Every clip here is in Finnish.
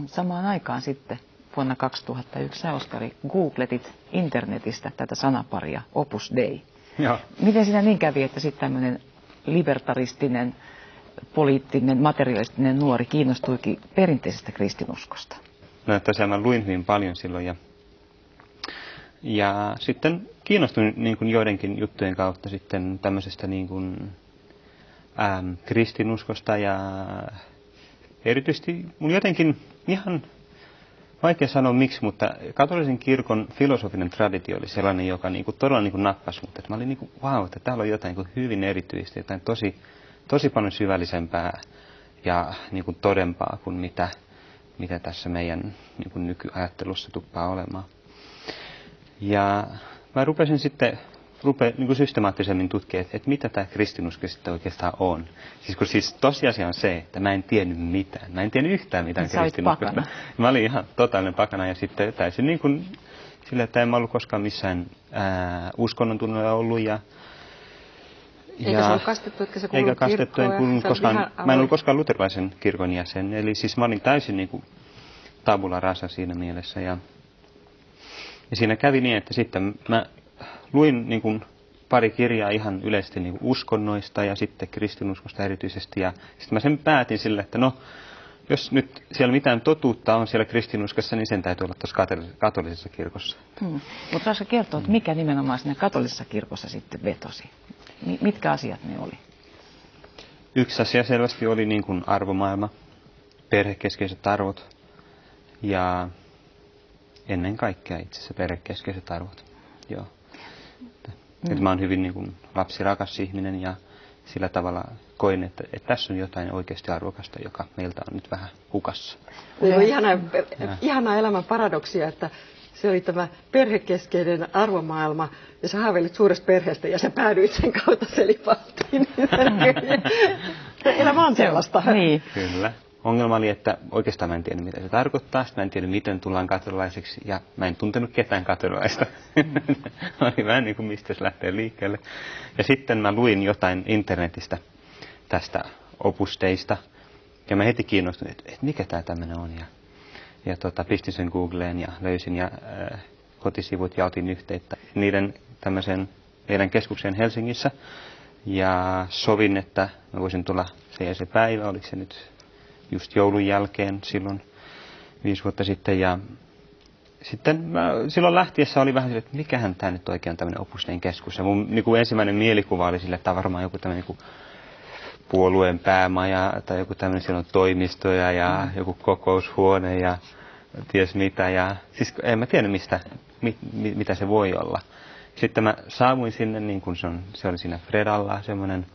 Samaan aikaan sitten vuonna 2001 sä, Oskari, googletit internetistä tätä sanaparia Opus Dei. Joo. Miten siinä niin kävi, että sitten tämmöinen libertaristinen, poliittinen, materialistinen nuori kiinnostuikin perinteisestä kristinuskosta? No tosiaan mä luin hyvin paljon silloin ja sitten kiinnostuin niin kuin joidenkin juttujen kautta sitten tämmöisestä niin kuin, kristinuskosta ja erityisesti mun jotenkin ihan vaikea sanoa miksi, mutta katolisen kirkon filosofinen traditio oli sellainen, joka niin kuin todella niin kuin nappasi mut. Että mä olin niin kuin, vau, että täällä on jotain niin kuin hyvin erityistä, jotain tosi paljon syvällisempää ja niin kuin todempaa kuin mitä tässä meidän niin kuin nykyajattelussa tuppaa olemaan. Ja mä rupesin sitten niin kuin systemaattisemmin tutkia, että mitä tämä kristinusko sitten oikeastaan on. Siis tosiasia on se, että mä en tiennyt mitään. Mä en tiennyt yhtään mitään kristinuskosta. Mä olin ihan totaalinen pakana ja sitten täysin niin kuin sillä, että en mä ollut koskaan missään uskonnon tunnolla ollut eikä se ollut kastettu, etkä se kuulunut eikä kastettu, en kuulunut koskaan, mä en ollut koskaan luterilaisen kirkon jäsen. Eli siis mä olin täysin niin kuin tabula rasa siinä mielessä. Ja siinä kävi niin, että sitten mä luin niin kuin pari kirjaa ihan yleisesti niin kuin uskonnoista ja sitten kristinuskosta erityisesti. Ja sitten mä sen päätin sille, että no, jos nyt siellä mitään totuutta on siellä kristinuskossa, niin sen täytyy olla tuossa katolisessa kirkossa. Mutta saisiko kertoa, että mikä nimenomaan siinä katolisessa kirkossa sitten vetosi? Mitkä asiat ne oli? Yksi asia selvästi oli niin kuin arvomaailma, perhekeskeiset arvot ja ennen kaikkea itse asiassa perhekeskeiset arvot. Joo. Mä oon hyvin niin kuin lapsirakas ihminen ja sillä tavalla koin, että tässä on jotain oikeasti arvokasta, joka meiltä on nyt vähän hukassa. Se on ihana elämän paradoksia, että se oli tämä perhekeskeinen arvomaailma, ja sä haaveilit suuresta perheestä, ja sä päädyit sen kautta selipaattiin. Elämä on sellaista. Niin. Kyllä. Ongelma oli, että oikeastaan mä en tiedä, mitä se tarkoittaa. Mä en tiedä, miten tullaan katolilaiseksi, ja mä en tuntenut ketään katolilaista. Oli vähän niin kuin mistä se lähtee liikkeelle. Ja sitten mä luin jotain internetistä tästä opusteista, ja mä heti kiinnostuin, että mikä tää tämmönen on. Ja pistin sen Googleen ja löysin kotisivut ja otin yhteyttä niiden tämmöisen meidän keskukseen Helsingissä. Ja sovin, että mä voisin tulla se päivä, oliko se nyt just joulun jälkeen silloin 5 vuotta sitten. Ja sitten silloin lähtiessä oli vähän sille, että mikähän tämä nyt oikein on tämmöinen Opus Dein keskus. Ja mun niin kuin ensimmäinen mielikuva oli sille, että tämä on varmaan joku tämmöinen niin puolueen päämaja tai joku tämmöinen, siellä on toimistoja ja joku kokoushuone ja ties mitä. Ja siis en mä tiedä mitä se voi olla. Sitten mä saavuin sinne, niin kuin se oli siinä Fredalla, semmoinen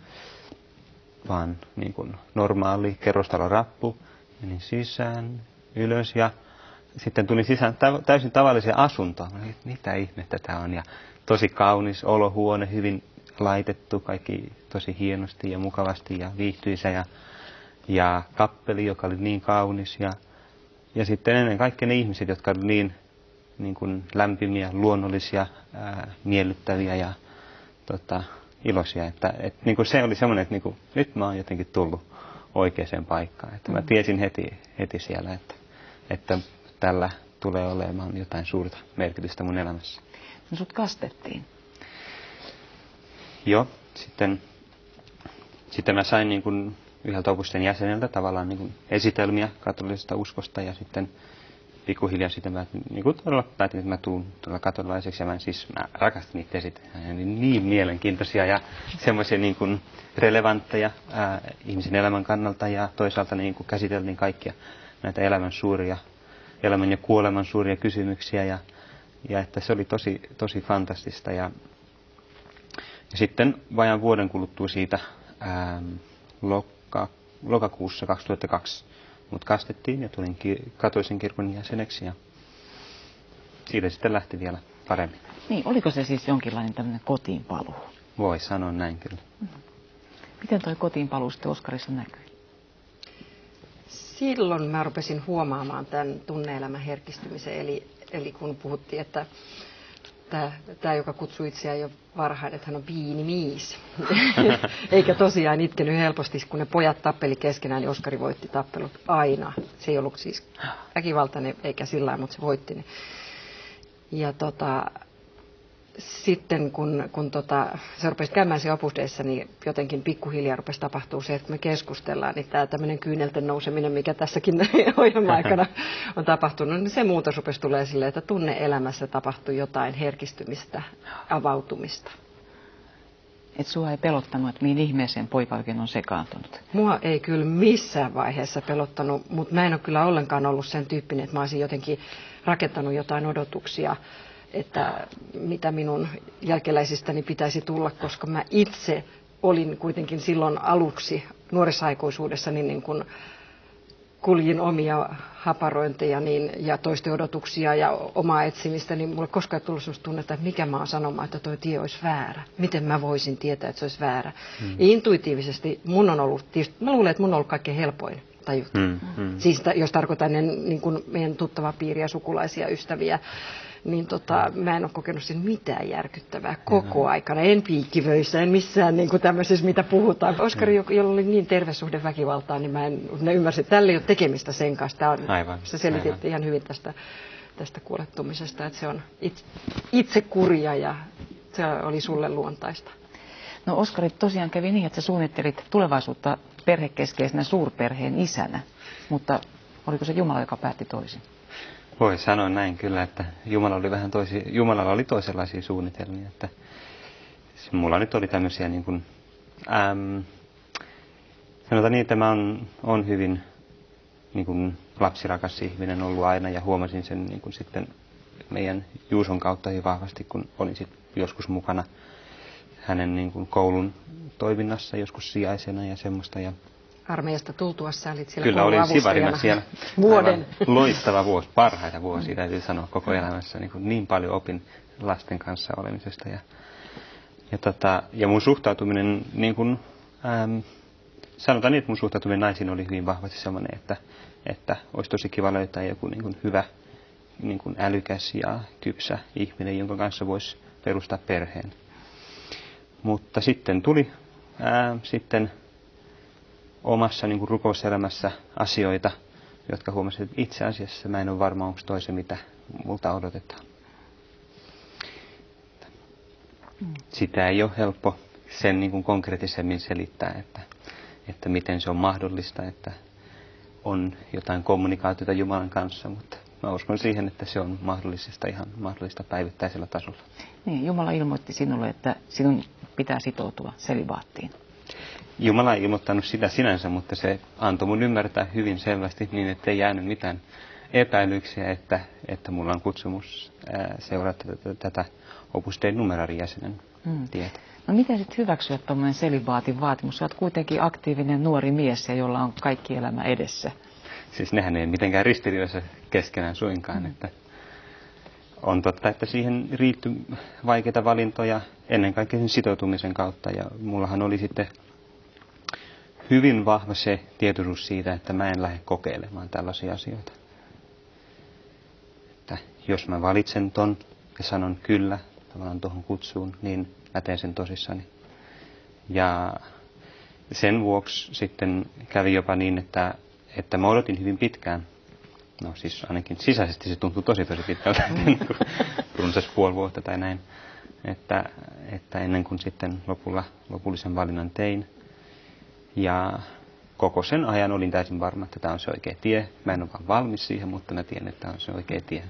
vaan niin kuin normaali kerrostalorappu. Menin sisään, ylös ja sitten tulin sisään täysin tavalliseen asuntoon. Mitä ihmettä tämä on? Ja tosi kaunis olohuone, hyvin laitettu, kaikki tosi hienosti ja mukavasti ja viihtyisä ja kappeli, joka oli niin kaunis ja sitten ennen kaikkea ne ihmiset, jotka olivat niin kuin lämpimiä, luonnollisia, miellyttäviä ja iloisia. Että niin kuin se oli semmoinen, että niin kuin, nyt mä oon jotenkin tullut oikeaan paikkaan. Että mä tiesin heti siellä, että tällä tulee olemaan jotain suurta merkitystä mun elämässä. No sut kastettiin. Joo, sitten mä sain niin kuin yhdeltä Opus Dein jäseneltä tavallaan niin kuin esitelmiä katolisesta uskosta ja sitten pikkuhiljaa sitten mä niin kuin todella päätin, että mä tuun katolilaiseksi ja mä rakastin niitä esitelmiä. Ne oli niin mielenkiintoisia ja semmoisia niin kuin relevantteja ihmisen elämän kannalta ja toisaalta niin kuin käsiteltiin kaikkia näitä elämän ja kuoleman suuria kysymyksiä ja että se oli tosi fantastista ja sitten vajaan vuoden kuluttua siitä lokakuussa 2002 mut kastettiin ja tulin katolisen kirkon jäseneksi ja siitä sitten lähti vielä paremmin. Niin, oliko se siis jonkinlainen tämmöinen kotiinpaluu? Voi sanoa näin kyllä. Miten toi kotiinpaluu sitten Oskarissa näkyi? Silloin mä rupesin huomaamaan tämän tunne-elämän herkistymisen, eli kun puhuttiin, että tämä, joka kutsui itseään jo varhain, että hän on piinimies. Eikä tosiaan itkenyt helposti, kun ne pojat tappeli keskenään, niin Oskari voitti tappelut aina. Se ei ollut siis väkivaltainen eikä sillä lailla, mutta se voitti ne. Ja sitten kun se rupesi käymään se Opus Deissa, niin jotenkin pikkuhiljaa rupesi tapahtuu se, että kun me keskustellaan, niin tämä tämmöinen kyynelten nouseminen, mikä tässäkin ohjelman aikana on tapahtunut, niin se muutos rupesi tulee silleen, että tunne-elämässä tapahtui jotain herkistymistä, avautumista. Et sua ei pelottanut, että mihin ihmeeseen poika oikein on sekaantunut? Mua ei kyllä missään vaiheessa pelottanut, mutta mä en ole kyllä ollenkaan ollut sen tyyppinen, että mä olisin jotenkin rakentanut jotain odotuksia, että mitä minun jälkeläisistäni pitäisi tulla, koska mä itse olin kuitenkin silloin aluksi nuoressa aikuisuudessa niin kuin kuljin omia haparointeja ja toisten odotuksia ja omaa etsimistä, niin mulle koskaan ei tullut sellaista tunnetta, että mikä mä oon sanomaan, että toi tie olisi väärä. Miten mä voisin tietää, että se olisi väärä. Ja intuitiivisesti mun on ollut, mä luulen, että mun on ollut kaikkein helpoin tajuta. Siis jos tarkoitan niin kuin meidän tuttavaa piiriä, sukulaisia, ystäviä, niin mä en ole kokenut siinä mitään järkyttävää koko aikana. En piikkivöissä, en missään niin kuin tämmöisessä, mitä puhutaan. Oskari, jolla oli niin terve suhde väkivaltaan, niin mä en ymmärsin, että tällä ei ole tekemistä sen kanssa. Sä selitit ihan hyvin tästä kuolettumisesta, että se on itse kurja ja se oli sulle luontaista. No Oskari, tosiaan kävi niin, että sä suunnittelit tulevaisuutta perhekeskeisenä suurperheen isänä, mutta oliko se Jumala, joka päätti toisin? Voi sanoa näin kyllä, että Jumalalla oli toisenlaisia suunnitelmia. Että mulla nyt oli tämmöisiä niin kuin, sanotaan niin, että mä on hyvin niin kuin lapsirakas ihminen ollut aina ja huomasin sen niin kuin sitten meidän Juuson kautta hyvin vahvasti, kun olin sitten joskus mukana hänen niin kuin koulun toiminnassa joskus sijaisena ja semmoista. Ja armeijasta tultuassa olit siellä kyllä olin sivarina siellä. Vuoden. Loistava vuosi, parhaita vuosia täytyy sanoa koko elämässä. Niin paljon opin lasten kanssa olemisesta. Ja mun suhtautuminen, niin kuin, sanotaan niin, että mun suhtautuminen naisiin oli hyvin vahvasti sellainen, että olisi tosi kiva löytää joku niin kuin hyvä, niin kuin älykäs ja kypsä ihminen, jonka kanssa voisi perustaa perheen. Mutta sitten tuli sitten omassa niin kuin rukouselämässä asioita, jotka huomasin, että itse asiassa mä en ole varma, onko toi se, mitä multa odotetaan. Sitä ei ole helppo sen niin kuin konkreettisemmin selittää, että miten se on mahdollista, että on jotain kommunikaatiota Jumalan kanssa, mutta mä uskon siihen, että se on ihan mahdollista päivittäisellä tasolla. Niin, Jumala ilmoitti sinulle, että sinun pitää sitoutua selibaattiin. Jumala ei ilmoittanut sitä sinänsä, mutta se antoi mun ymmärtää hyvin selvästi niin, että ei jäänyt mitään epäilyksiä, että mulla on kutsumus seurata tätä Opus Dei numerarin jäsenen tietä. No miten sitten hyväksyä tuommoinen selibaatin vaatimus? Sä oot kuitenkin aktiivinen nuori mies, jolla on kaikki elämä edessä. Siis nehän ei ole mitenkään ristiriidassa keskenään suinkaan. Että on totta, että siihen riittyi vaikeita valintoja ennen kaikkea sen sitoutumisen kautta. Ja mullahan oli sitten hyvin vahva se tietoisuus siitä, että mä en lähde kokeilemaan tällaisia asioita. Että jos mä valitsen ton ja sanon kyllä tavallaan tuohon kutsuun, niin mä teen sen tosissani. Ja sen vuoksi sitten kävi jopa niin, että mä odotin hyvin pitkään. No siis ainakin sisäisesti se tuntui tosi pitkältä, runsas puoli vuotta tai näin. Että ennen kuin sitten lopullisen valinnan tein. Ja koko sen ajan olin täysin varma, että tämä on se oikea tie. Mä en ole vaan valmis siihen, mutta mä tiedän, että tämä on se oikea tie.